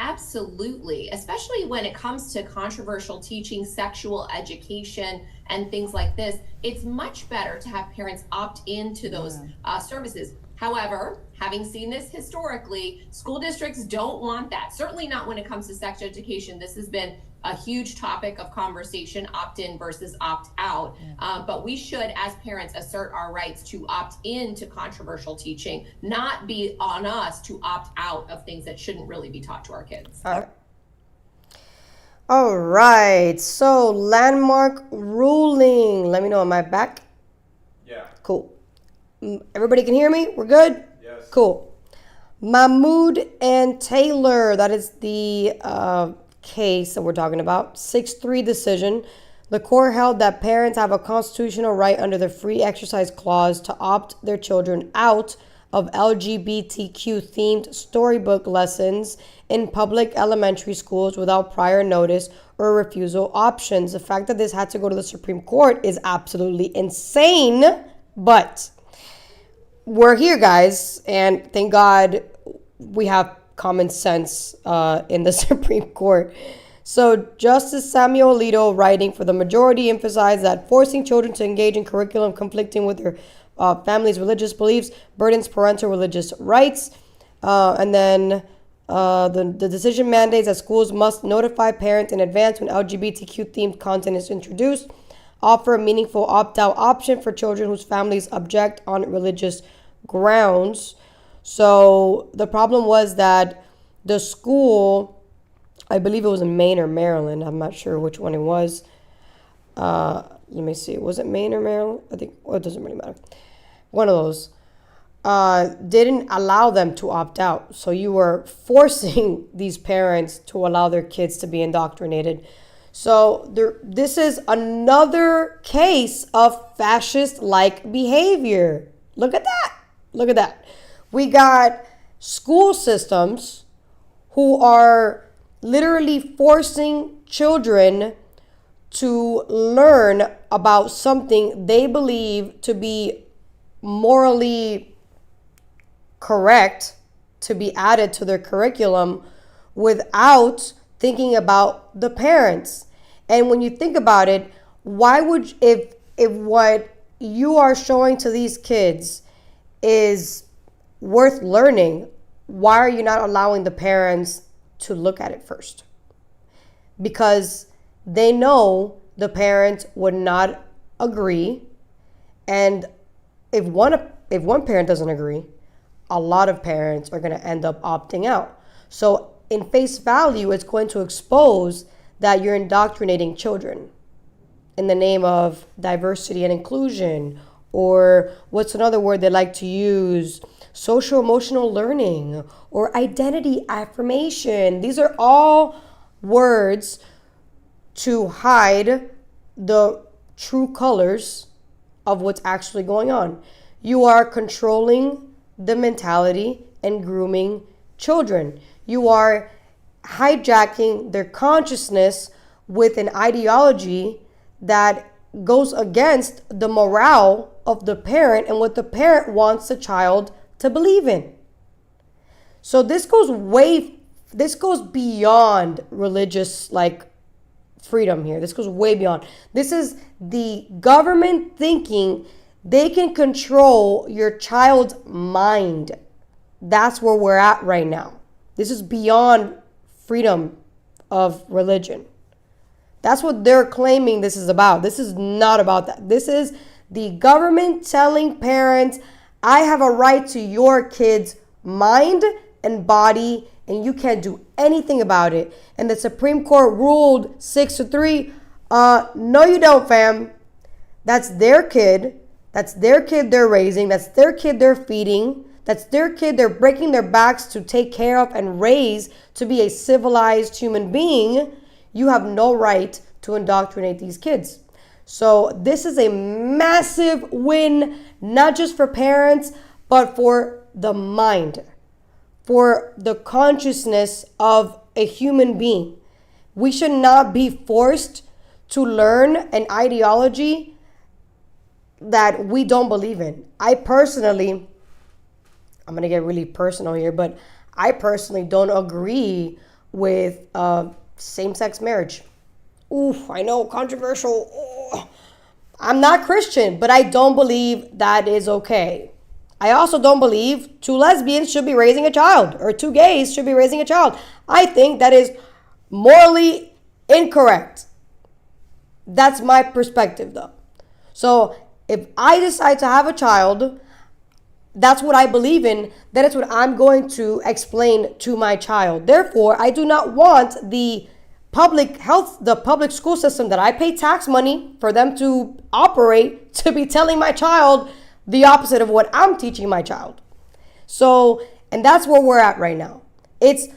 Absolutely, especially when it comes to controversial teaching, sexual education, and things like this. It's much better to have parents opt into those services. However, having seen this historically, school districts don't want that. Certainly not when it comes to sex education. This has been a huge topic of conversation, opt-in versus opt-out. But we should, as parents, assert our rights to opt in to controversial teaching, not be on us to opt out of things that shouldn't really be taught to our kids. All right. So, landmark ruling. Let me know. Am I back? Yeah. Cool. Everybody can hear me? We're good? Yes. Cool. Mahmoud and Taylor. That is the case that we're talking about. 6-3 decision. The court held that parents have a constitutional right under the Free Exercise Clause to opt their children out of LGBTQ-themed storybook lessons in public elementary schools without prior notice or refusal options. The fact that this had to go to the Supreme Court is absolutely insane, but we're here, guys, and thank God we have common sense in the Supreme Court. So Justice Samuel Alito, writing for the majority, emphasized that forcing children to engage in curriculum conflicting with their family's religious beliefs burdens parental religious rights. And then the decision mandates that schools must notify parents in advance when LGBTQ-themed content is introduced, offer a meaningful opt-out option for children whose families object on religious grounds. So the problem was that the school, I believe it was in Maine or Maryland, I'm not sure which one it was. Let me see, was it Maine or Maryland? I think, well, it doesn't really matter. One of those. Didn't allow them to opt out. So you were forcing these parents to allow their kids to be indoctrinated. So this is another case of fascist-like behavior. Look at that. Look at that. We got school systems who are literally forcing children to learn about something they believe to be morally correct to be added to their curriculum without thinking about the parents. And when you think about it, why would, if what you are showing to these kids is worth learning, why are you not allowing the parents to look at it first? Because they know the parents would not agree, and if one parent doesn't agree, a lot of parents are going to end up opting out. So in face value, it's going to expose that you're indoctrinating children in the name of diversity and inclusion, or what's another word they like to use, social emotional learning, or identity affirmation. These are all words to hide the true colors of what's actually going on. You are controlling the mentality and grooming children. You are hijacking their consciousness with an ideology that goes against the morale of the parent and what the parent wants the child to believe in. So this goes beyond religious freedom here. This goes way beyond. This is the government thinking they can control your child's mind. That's where we're at right now. This is beyond freedom of religion. That's what they're claiming this is about. This is not about that. This is The government telling parents, I have a right to your kid's mind and body, and you can't do anything about it. And the Supreme Court ruled 6-3, no you don't, fam. That's their kid. That's their kid they're raising. That's their kid they're feeding. That's their kid they're breaking their backs to take care of and raise to be a civilized human being. You have no right to indoctrinate these kids. So this is a massive win, not just for parents, but for the mind, for the consciousness of a human being. We should not be forced to learn an ideology that we don't believe in. I personally, I'm going to get really personal here, but I personally don't agree with same-sex marriage. Oof, I know, controversial. Oh. I'm not Christian, but I don't believe that is okay. I also don't believe 2 lesbians should be raising a child or 2 gays should be raising a child. I think that is morally incorrect. That's my perspective, though. So if I decide to have a child, that's what I believe in. That is what I'm going to explain to my child. Therefore, I do not want the public school system that I pay tax money for them to operate to be telling my child the opposite of what I'm teaching my child. So, and that's where we're at right now. It's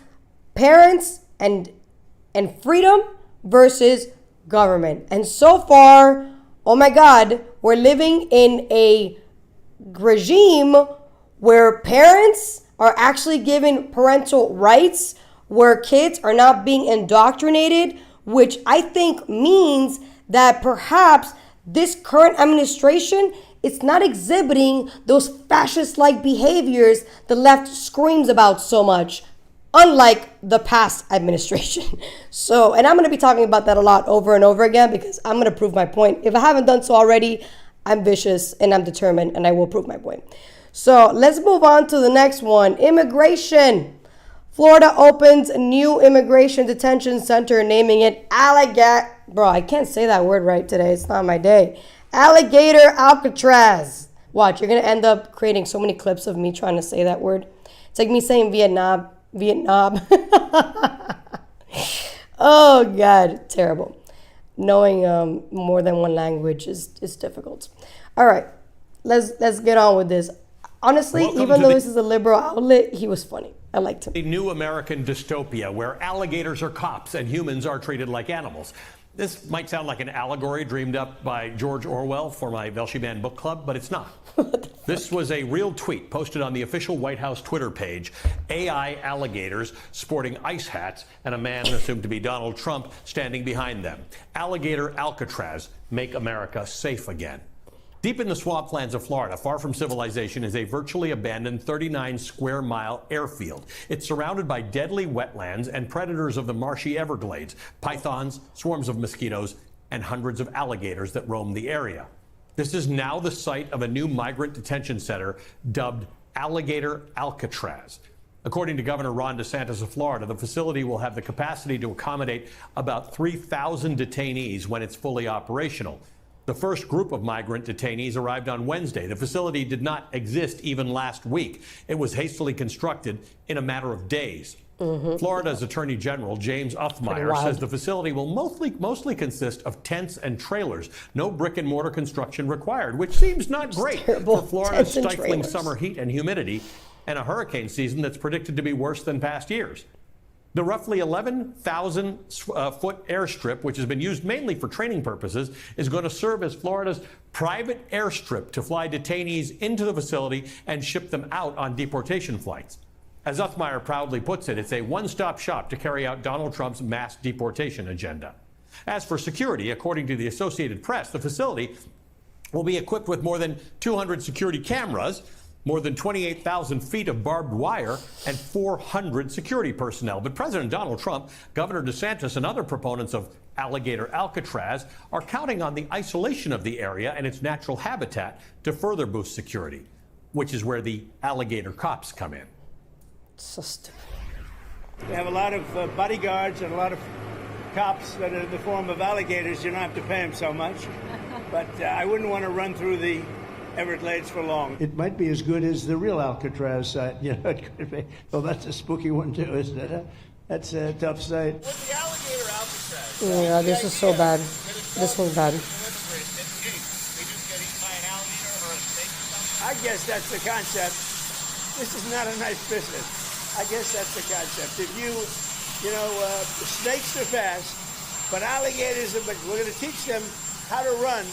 parents and freedom versus government. And so far, oh my God, we're living in a regime where parents are actually given parental rights, where kids are not being indoctrinated, which I think means that perhaps this current administration is not exhibiting those fascist-like behaviors the left screams about so much, unlike the past administration. So, and I'm going to be talking about that a lot over and over again because I'm going to prove my point. If I haven't done so already, I'm vicious and I'm determined and I will prove my point. So let's move on to the next one. Immigration. Florida opens a new immigration detention center, naming it Bro, I can't say that word right today. It's not my day. Alligator Alcatraz. Watch, you're going to end up creating so many clips of me trying to say that word. It's like me saying Vietnam. Oh, God. Terrible. Knowing more than one language is difficult. All right. Let's get on with this. Honestly, even though this is a liberal outlet, he was funny. I liked him. A new American dystopia where alligators are cops and humans are treated like animals. This might sound like an allegory dreamed up by George Orwell for my Velshi book club, but it's not. This was a real tweet posted on the official White House Twitter page. AI alligators sporting ice hats and a man assumed to be Donald Trump standing behind them. Alligator Alcatraz, make America safe again. Deep in the swamplands of Florida, far from civilization, is a virtually abandoned 39-square-mile airfield. It's surrounded by deadly wetlands and predators of the marshy Everglades, pythons, swarms of mosquitoes, and hundreds of alligators that roam the area. This is now the site of a new migrant detention center dubbed Alligator Alcatraz. According to Governor Ron DeSantis of Florida, the facility will have the capacity to accommodate about 3,000 detainees when it's fully operational. The first group of migrant detainees arrived on Wednesday. The facility did not exist even last week. It was hastily constructed in a matter of days. Florida's Attorney General James Uthmeier says the facility will mostly consist of tents and trailers. No brick and mortar construction required, which seems not great for Florida's stifling summer heat and humidity and a hurricane season that's predicted to be worse than past years. The roughly 11,000-foot airstrip, which has been used mainly for training purposes, is going to serve as Florida's private airstrip to fly detainees into the facility and ship them out on deportation flights. As Uthmeier proudly puts it, it's a one-stop shop to carry out Donald Trump's mass deportation agenda. As for security, according to the Associated Press, the facility will be equipped with more than 200 security cameras, more than 28,000 feet of barbed wire, and 400 security personnel. But President Donald Trump, Governor DeSantis, and other proponents of Alligator Alcatraz are counting on the isolation of the area and its natural habitat to further boost security, which is where the alligator cops come in. So stupid. We have a lot of bodyguards and a lot of cops that are in the form of alligators. You don't have to pay them so much. but I wouldn't want to run through the Everglades for long. It might be as good as the real Alcatraz site. You know, it could be. Well, that's a spooky one too, isn't it? Huh? That's a tough site. With the alligator Alcatraz. Oh my God, this is so bad. This one's bad. I guess that's the concept. This is not a nice business. I guess that's the concept. If snakes are fast, but alligators are, but we're going to teach them how to run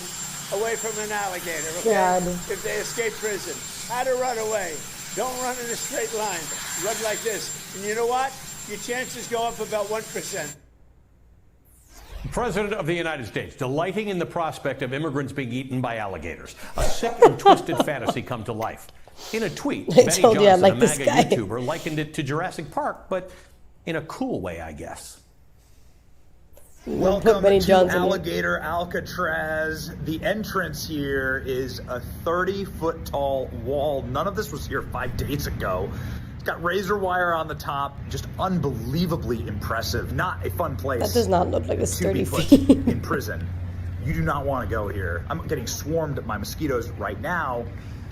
away from an alligator, okay? God. If they escape prison. How to run away. Don't run in a straight line. Run like this. And you know what? Your chances go up about 1%. President of the United States, delighting in the prospect of immigrants being eaten by alligators. A sick and twisted fantasy come to life. In a tweet, I Benny told you I Johnson, like a this MAGA guy. YouTuber, likened it to Jurassic Park, but in a cool way, I guess. Welcome Benny to Johnson. Alligator Alcatraz. The entrance here is a 30-foot tall wall. None of this was here 5 days ago. It's got razor wire on the top. Just unbelievably impressive. Not a fun place. That does not look like it's to 30 be put feet. in prison. You do not want to go here. I'm getting swarmed by mosquitoes right now,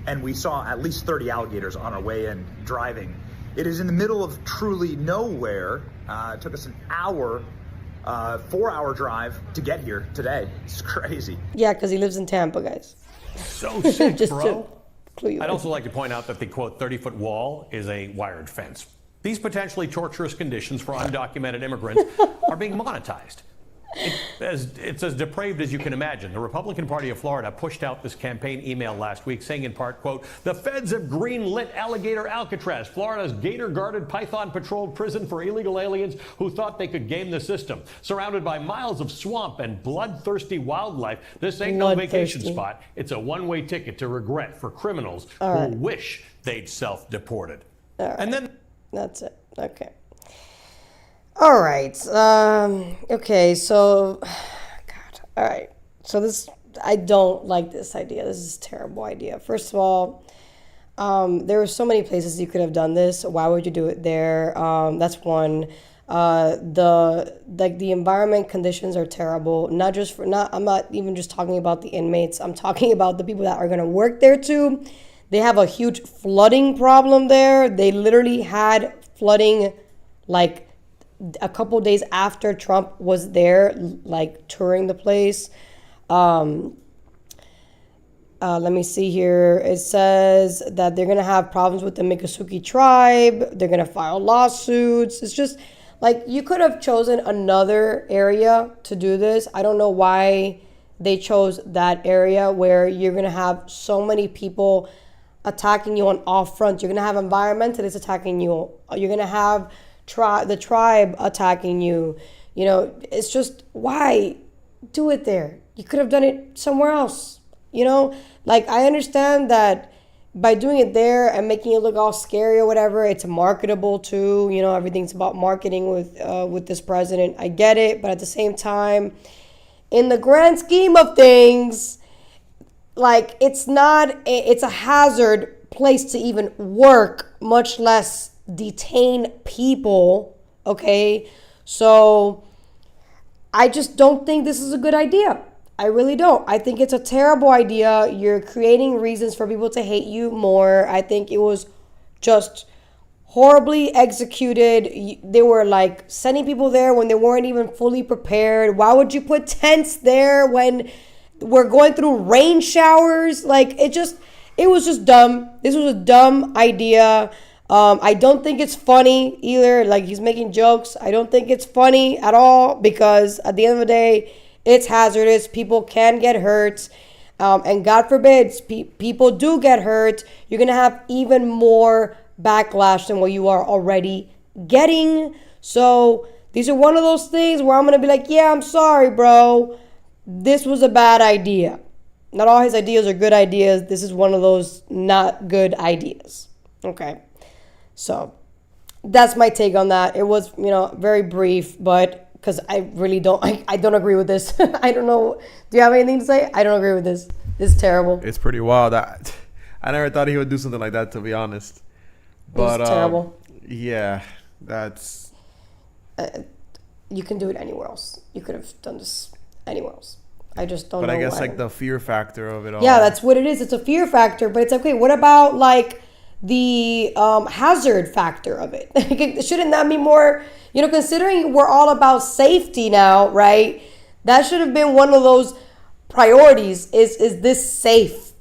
and we saw at least 30 alligators on our way in driving. It is in the middle of truly nowhere. It took us an hour, 4-hour drive to get here today. It's crazy. Yeah, because he lives in Tampa, guys. So sick, Just bro. to clue you I'd in. also like to point out that the, quote, 30-foot wall is a wired fence. These potentially torturous conditions for undocumented immigrants are being monetized. It's as depraved as you can imagine. The Republican Party of Florida pushed out this campaign email last week saying in part, quote, the feds have green-lit Alligator Alcatraz, Florida's gator-guarded, python-patrolled prison for illegal aliens who thought they could game the system. Surrounded by miles of swamp and bloodthirsty wildlife, this ain't no vacation Bloodthirsty. spot. It's a one-way ticket to regret for criminals All who right. wish they'd self-deported. All right. And then That's it. Okay. All right. Okay. So, God. All right. So this, I don't like this idea. This is a terrible idea. First of all, there were so many places you could have done this. Why would you do it there? That's one. The environment conditions are terrible. I'm not even just talking about the inmates. I'm talking about the people that are going to work there too. They have a huge flooding problem there. They literally had flooding like a couple days after Trump was there, like touring the place. Let me see here. It says that they're going to have problems with the Miccosukee tribe. They're going to file lawsuits. It's just like you could have chosen another area to do this. I don't know why they chose that area where you're going to have so many people attacking you on all fronts. You're going to have environmentalists attacking you. You're going to have the tribe attacking you. You know, it's just, why do it there? You could have done it somewhere else. You know, like I understand that by doing it there and making it look all scary or whatever, it's marketable too. You know, everything's about marketing with this president. I get it, but at the same time, in the grand scheme of things, like it's a hazard place to even work, much less detain people. Okay, so I just don't think this is a good idea. I really don't. I think it's a terrible idea. You're creating reasons for people to hate you more. I think it was just horribly executed. They were like sending people there when they weren't even fully prepared. Why would you put tents there when we're going through rain showers? Like it was just dumb. This was a dumb idea. I don't think it's funny either. Like he's making jokes. I don't think it's funny at all because at the end of the day, it's hazardous. People can get hurt. And God forbid, people do get hurt. You're going to have even more backlash than what you are already getting. So these are one of those things where I'm going to be like, yeah, I'm sorry, bro. This was a bad idea. Not all his ideas are good ideas. This is one of those not good ideas. Okay. So that's my take on that. It was, very brief, but because I really don't, I don't agree with this. I don't know. Do you have anything to say? I don't agree with this. This is terrible. It's pretty wild. I never thought he would do something like that, to be honest. But it's terrible. Yeah, that's. You can do it anywhere else. You could have done this anywhere else. I just don't know. But I guess why. like the fear factor of it all. Yeah, that's what it is. It's a fear factor, but it's okay. What about like the hazard factor of it? Shouldn't that be more, considering we're all about safety now, right? That should have been one of those priorities. Is this safe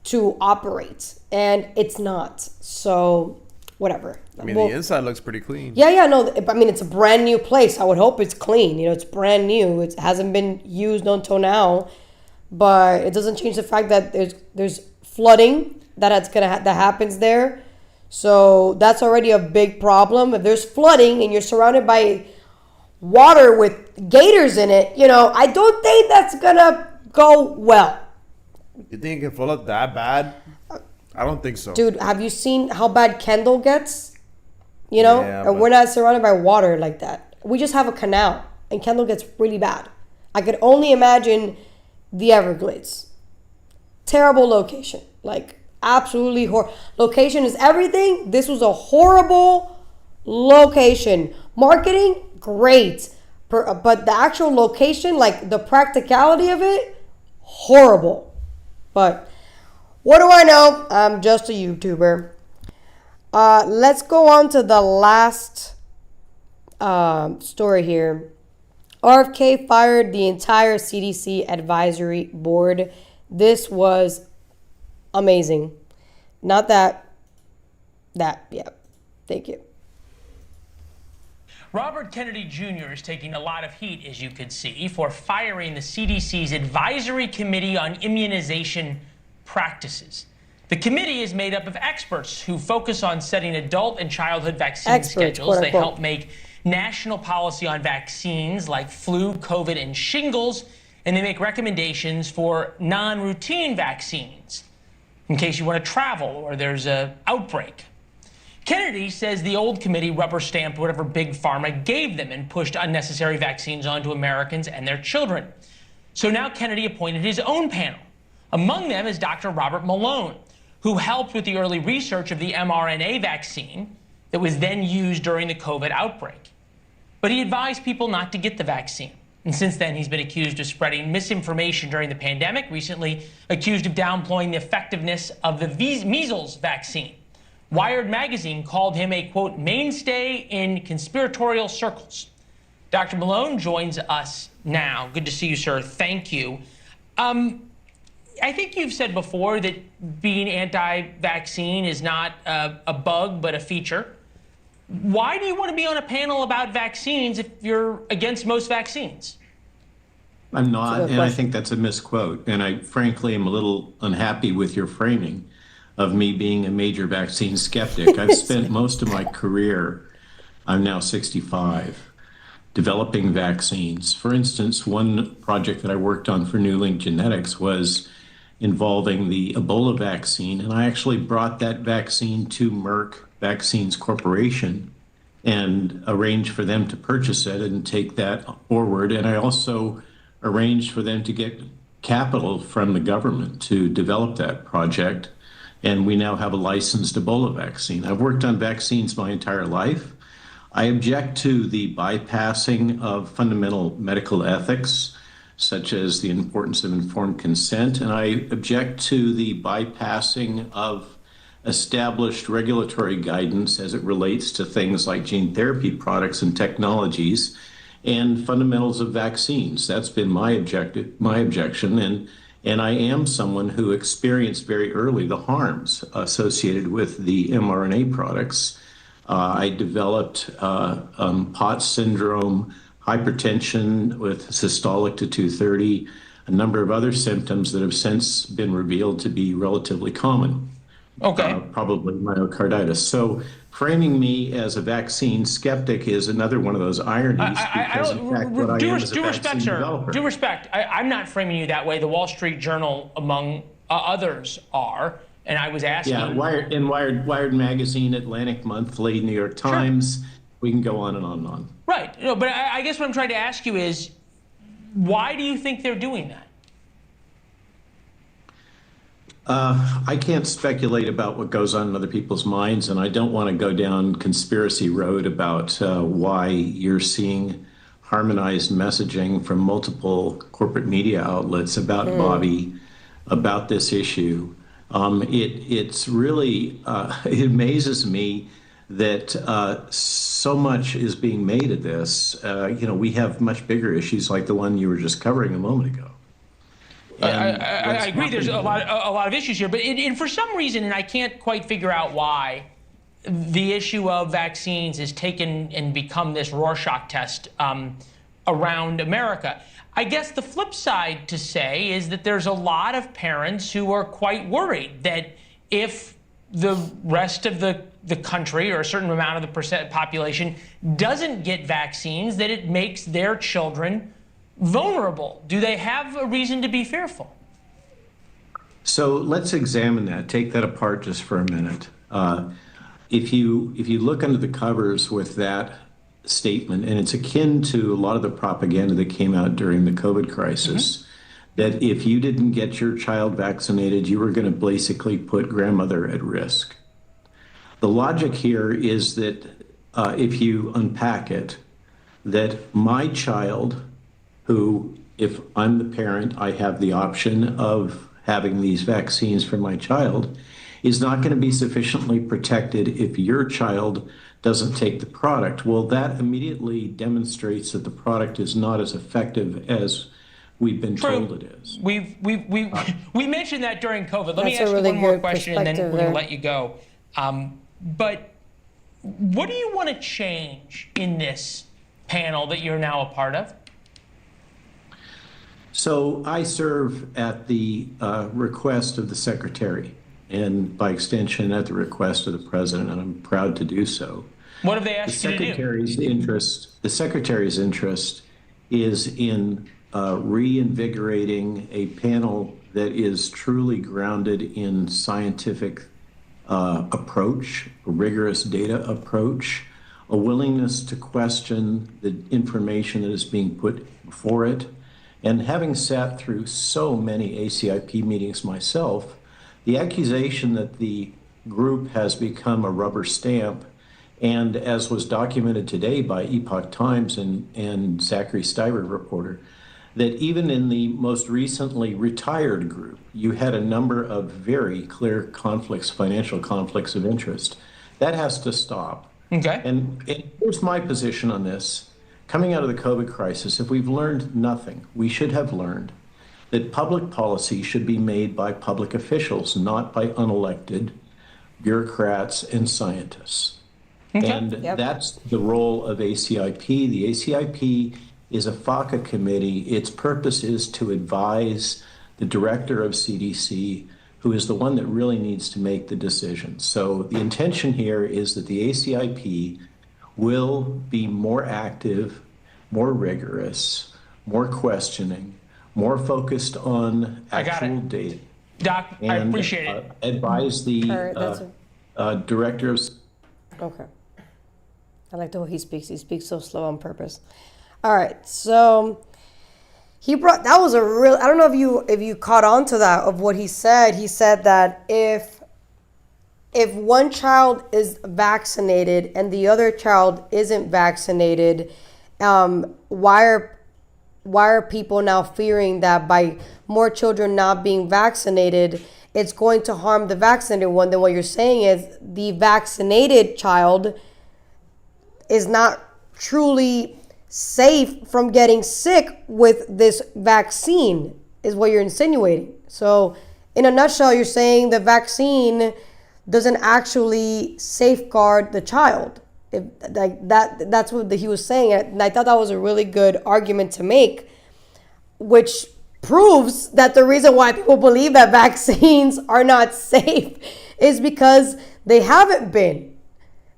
to operate? And it's not. So whatever. I mean, the inside looks pretty clean. Yeah, no. I mean, it's a brand new place. I would hope it's clean. It's brand new. It hasn't been used until now, but it doesn't change the fact that there's flooding that happens there. So that's already a big problem. If there's flooding and you're surrounded by water with gators in it, I don't think that's gonna go well. You think it can flood up that bad? I don't think so. Dude, have you seen how bad Kendall gets? Yeah, and we're not surrounded by water like that. We just have a canal, and Kendall gets really bad. I could only imagine the Everglades. Terrible location. Like, absolutely horrible. Location is everything. This was a horrible location. Marketing, great. But the actual location, like the practicality of it, horrible. But what do I know? I'm just a YouTuber. Let's go on to the last story here. RFK fired the entire CDC advisory board. This was amazing. Not that, yeah. Thank you. Robert Kennedy Jr. is taking a lot of heat, as you could see, for firing the CDC's Advisory Committee on Immunization Practices. The committee is made up of experts who focus on setting adult and childhood vaccine schedules. They help make national policy on vaccines like flu, COVID, and shingles, and they make recommendations for non-routine vaccines in case you want to travel or there's an outbreak. Kennedy says the old committee rubber-stamped whatever Big Pharma gave them and pushed unnecessary vaccines onto Americans and their children. So now Kennedy appointed his own panel. Among them is Dr. Robert Malone, who helped with the early research of the mRNA vaccine that was then used during the COVID outbreak. But he advised people not to get the vaccine. And since then, he's been accused of spreading misinformation during the pandemic, recently accused of downplaying the effectiveness of the measles vaccine. Wired magazine called him a, quote, mainstay in conspiratorial circles. Dr. Malone joins us now. Good to see you, sir. Thank you. I think you've said before that being anti-vaccine is not a bug, but a feature. Why do you want to be on a panel about vaccines if you're against most vaccines? I'm not, and I think that's a misquote. And I frankly am a little unhappy with your framing of me being a major vaccine skeptic. I've spent most of my career, I'm now 65, developing vaccines. For instance, one project that I worked on for New Link Genetics was involving the Ebola vaccine, and I actually brought that vaccine to Merck Vaccines Corporation and arranged for them to purchase it and take that forward. And I also arranged for them to get capital from the government to develop that project. And we now have a licensed Ebola vaccine. I've worked on vaccines my entire life. I object to the bypassing of fundamental medical ethics, such as the importance of informed consent, and I object to the bypassing of established regulatory guidance as it relates to things like gene therapy products and technologies and fundamentals of vaccines. That's been my objection, and I am someone who experienced very early the harms associated with the mRNA products. I developed POTS syndrome, hypertension with systolic to 230, a number of other symptoms that have since been revealed to be relatively common. Okay. Probably myocarditis. So framing me as a vaccine skeptic is another one of those ironies. Due respect, sir. Due respect. I'm not framing you that way. The Wall Street Journal, among others, are. And I was asking. Yeah, Wired Magazine, Atlantic Monthly, New York Times. Sure. We can go on and on and on. Right. No, but I guess what I'm trying to ask you is, why do you think they're doing that? I can't speculate about what goes on in other people's minds, and I don't want to go down conspiracy road about why you're seeing harmonized messaging from multiple corporate media outlets about Bobby, about this issue. It's really, it amazes me that so much is being made of this. We have much bigger issues like the one you were just covering a moment ago. I agree. There's a lot of issues here, but for some reason, and I can't quite figure out why, the issue of vaccines has taken and become this Rorschach test around America. I guess the flip side to say is that there's a lot of parents who are quite worried that if the rest of the country or a certain amount of the population doesn't get vaccines, that it makes their children vulnerable. Do they have a reason to be fearful? So let's examine that. Take that apart just for a minute. If you look under the covers with that statement, and it's akin to a lot of the propaganda that came out during the COVID crisis, that if you didn't get your child vaccinated, you were going to basically put grandmother at risk. The logic here is that if you unpack it, that my child, who, if I'm the parent, I have the option of having these vaccines for my child, is not going to be sufficiently protected if your child doesn't take the product. Well, that immediately demonstrates that the product is not as effective as we've been told it is. We mentioned that during COVID. Let me That's a ask really you one more good question, and then perspective we're going there. to let you go. But what do you want to change in this panel that you're now a part of? So I serve at the request of the Secretary, and by extension at the request of the President, and I'm proud to do so. What have they asked you to do? The Secretary's interest is in reinvigorating a panel that is truly grounded in scientific approach, a rigorous data approach, a willingness to question the information that is being put before it. And having sat through so many ACIP meetings myself, the accusation that the group has become a rubber stamp, and as was documented today by Epoch Times and Zachary Stiver reporter, that even in the most recently retired group, you had a number of very clear conflicts, financial conflicts of interest. That has to stop. Okay. And here's my position on this. Coming out of the COVID crisis, if we've learned nothing, we should have learned that public policy should be made by public officials, not by unelected bureaucrats and scientists. Okay. And that's the role of ACIP. The ACIP is a FACA committee. Its purpose is to advise the director of CDC, who is the one that really needs to make the decision. So the intention here is that the ACIP will be more active, more rigorous, more questioning, more focused on actual data. Doc, I appreciate it. Advise the director of... Okay. I like the way he speaks. He speaks so slow on purpose. All right, so that was a real, I don't know if you caught on to that, of what he said. He said that if one child is vaccinated and the other child isn't vaccinated, why are people now fearing that by more children not being vaccinated, it's going to harm the vaccinated one? Then what you're saying is the vaccinated child is not truly safe from getting sick with this vaccine, is what you're insinuating. So in a nutshell, you're saying the vaccine doesn't actually safeguard the child. That's what he was saying. And I thought that was a really good argument to make, which proves that the reason why people believe that vaccines are not safe is because they haven't been.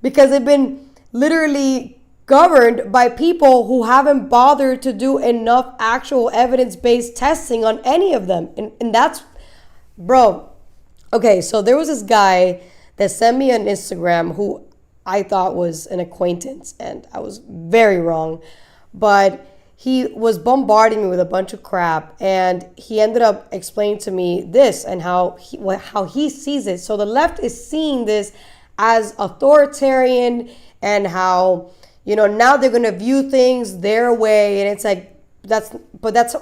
Because they've been literally governed by people who haven't bothered to do enough actual evidence-based testing on any of them. And that's, bro. Okay, so there was this guy that sent me on Instagram who I thought was an acquaintance, and I was very wrong. But he was bombarding me with a bunch of crap, and he ended up explaining to me this and how he sees it. So the left is seeing this as authoritarian, and how, You know, now they're going to view things their way. And it's like, that's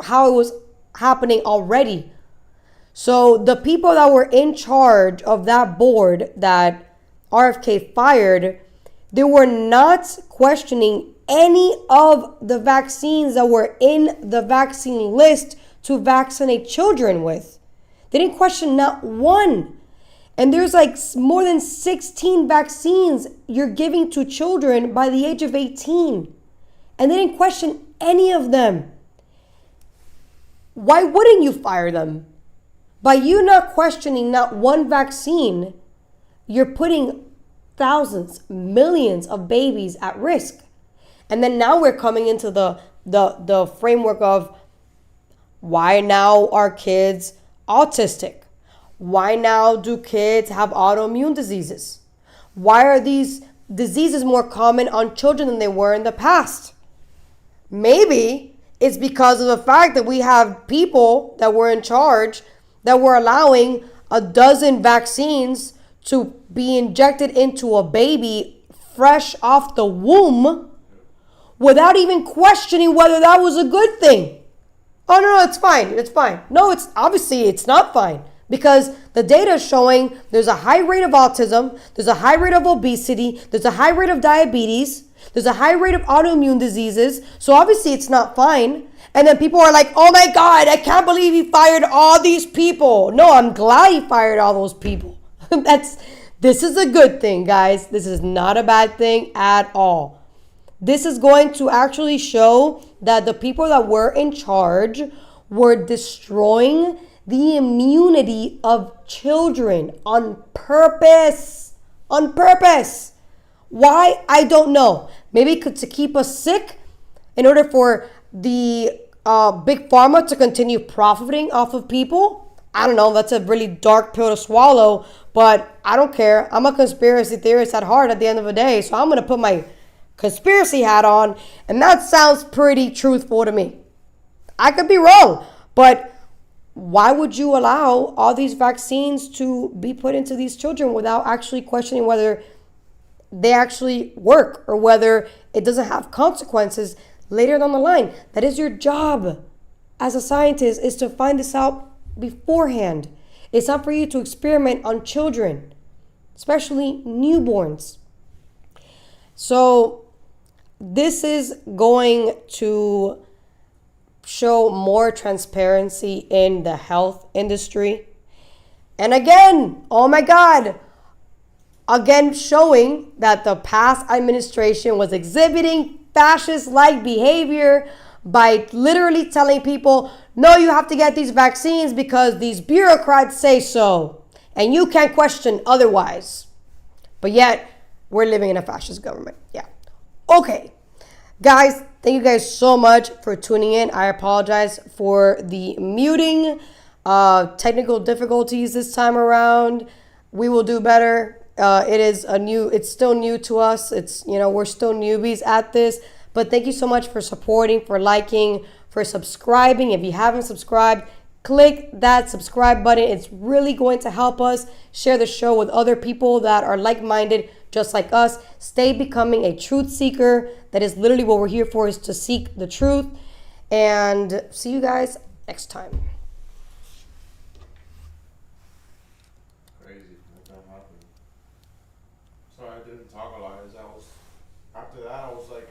how it was happening already. So the people that were in charge of that board that RFK fired, they were not questioning any of the vaccines that were in the vaccine list to vaccinate children with. They didn't question not one. And there's like more than 16 vaccines you're giving to children by the age of 18. And they didn't question any of them. Why wouldn't you fire them? By you not questioning not one vaccine, you're putting thousands, millions of babies at risk. And then now we're coming into the framework of why now are kids autistic? Why now do kids have autoimmune diseases? Why are these diseases more common on children than they were in the past? Maybe it's because of the fact that we have people that were in charge that were allowing a dozen vaccines to be injected into a baby fresh off the womb without even questioning whether that was a good thing. Oh, no, it's fine. It's fine. No, it's obviously it's not fine, because the data is showing there's a high rate of autism, there's a high rate of obesity, there's a high rate of diabetes, there's a high rate of autoimmune diseases. So obviously it's not fine. And then people are like, oh my God, I can't believe he fired all these people. No, I'm glad he fired all those people. This is a good thing, guys. This is not a bad thing at all. This is going to actually show that the people that were in charge were destroying the immunity of children on purpose. On purpose. Why? I don't know. Maybe to keep us sick in order for the big pharma to continue profiting off of people. I don't know. That's a really dark pill to swallow, but I don't care. I'm a conspiracy theorist at heart at the end of the day, so I'm going to put my conspiracy hat on, and that sounds pretty truthful to me. I could be wrong, but why would you allow all these vaccines to be put into these children without actually questioning whether they actually work or whether it doesn't have consequences later down the line? That is your job as a scientist, is to find this out beforehand. It's not for you to experiment on children, especially newborns. So this is going to show more transparency in the health industry. And again, oh my God, again showing that the past administration was exhibiting fascist-like behavior by literally telling people, no, you have to get these vaccines because these bureaucrats say so, and you can't question otherwise. But yet, we're living in a fascist government. Yeah. Okay. Guys, thank you guys so much for tuning in. I apologize for the muting, technical difficulties this time around. We will do better. It's still new to us. We're still newbies at this. But thank you so much for supporting, for liking, for subscribing. If you haven't subscribed, click that subscribe button. It's really going to help us share the show with other people that are like-minded, just like us. Stay becoming a truth seeker. That is literally what we're here for, is to seek the truth. And see you guys next time. Crazy that happened. Sorry, I didn't talk a lot. After that, I was like